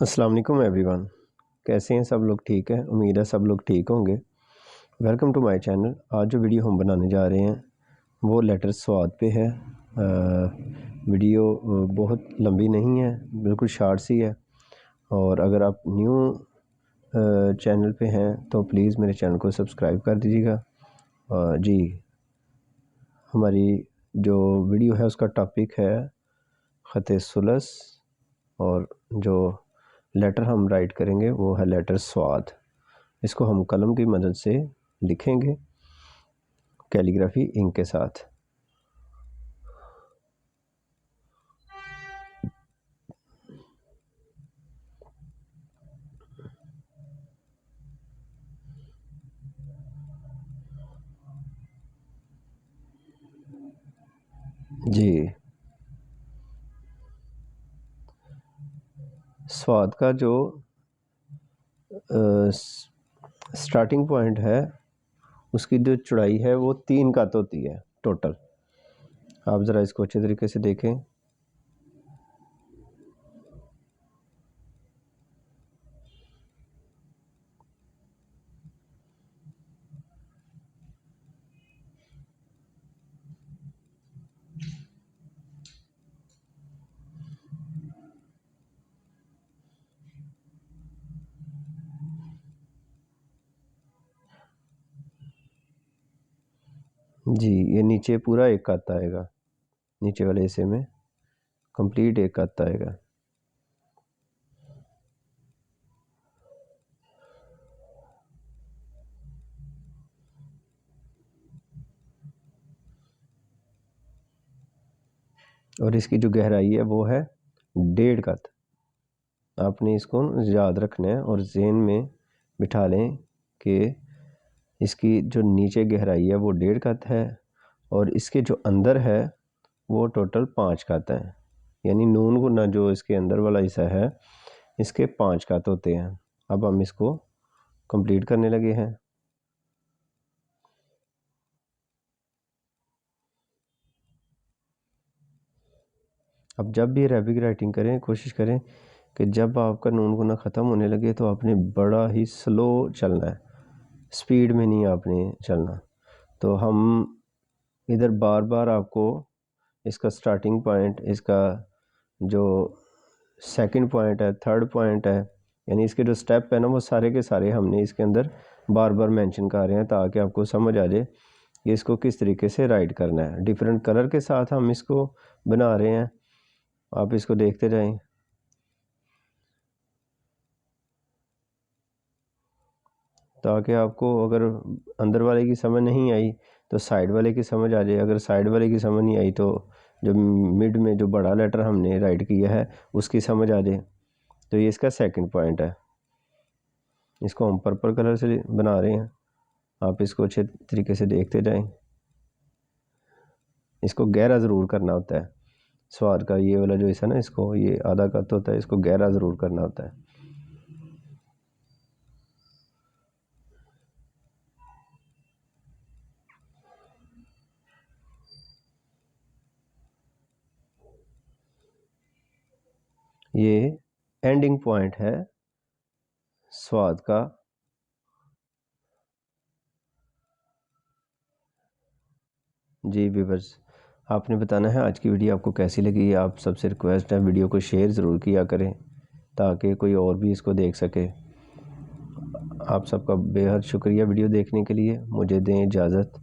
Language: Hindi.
अस्सलाम वालेकुम एवरीवन। कैसे हैं सब लोग? ठीक है, उम्मीद है सब लोग ठीक होंगे। Welcome to my channel. आज जो वीडियो हम बनाने जा रहे हैं वो लेटर स्वाद पे है। वीडियो बहुत लंबी नहीं है, बिल्कुल शार्ट सी है। और अगर आप न्यू चैनल पे हैं तो प्लीज़ मेरे चैनल को सब्सक्राइब कर दीजिएगा। जी, हमारी जो वीडियो है उसका टॉपिक है ख़त सुलस, और जो लेटर हम राइट करेंगे वो है लेटर स्वाद। इसको हम कलम की मदद से लिखेंगे कैलीग्राफी इंक के साथ। जी, स्वाद का जो स्टार्टिंग पॉइंट है उसकी जो चौड़ाई है वो 3 कत होती है टोटल। आप ज़रा इसको अच्छे तरीके से देखें। जी, ये नीचे पूरा 1 कत आएगा, नीचे वाले हिस्से में कंप्लीट 1 कत आएगा। और इसकी जो गहराई है वो है 1.5 कत। आपने इसको याद रखना है और ज़हन में बिठा लें कि इसकी जो नीचे गहराई है वो 1.5 कत है और इसके जो अंदर है वो टोटल 5 कत है। यानी नून गुना जो इसके अंदर वाला हिस्सा है इसके 5 कत होते हैं। अब हम इसको कंप्लीट करने लगे हैं। अब जब भी अरेबिक राइटिंग करें कोशिश करें कि जब आपका नून गुना ख़त्म होने लगे तो आपने बड़ा ही स्लो चलना है, स्पीड में नहीं आपने चलना। तो हम इधर बार बार आपको इसका स्टार्टिंग पॉइंट, इसका जो सेकंड पॉइंट है, थर्ड पॉइंट है, यानी इसके जो स्टेप है ना वो सारे के सारे हमने इसके अंदर बार बार मेंशन कर रहे हैं ताकि आपको समझ आ जाए कि इसको किस तरीके से राइट करना है। डिफरेंट कलर के साथ हम इसको बना रहे हैं, आप इसको देखते जाएं। ताकि आपको अगर अंदर वाले की समझ नहीं आई तो साइड वाले की समझ आ जाए, अगर साइड वाले की समझ नहीं आई तो जो मिड में जो बड़ा लेटर हमने राइट किया है उसकी समझ आ जाए। तो ये इसका सेकंड पॉइंट है। इसको हम पर्पल कलर से बना रहे हैं, आप इसको अच्छे तरीके से देखते जाएं। इसको गहरा ज़रूर करना होता है। स्वाद का ये वाला जो हिस्सा ना, इसको ये आधा कत होता है, इसको गहरा ज़रूर करना होता है। ये एंडिंग पॉइंट है स्वाद का। जी व्यूअर्स, आपने बताना है आज की वीडियो आपको कैसी लगी। आप सबसे रिक्वेस्ट है वीडियो को शेयर ज़रूर किया करें ताकि कोई और भी इसको देख सके। आप सबका बेहद शुक्रिया वीडियो देखने के लिए। मुझे दें इजाज़त।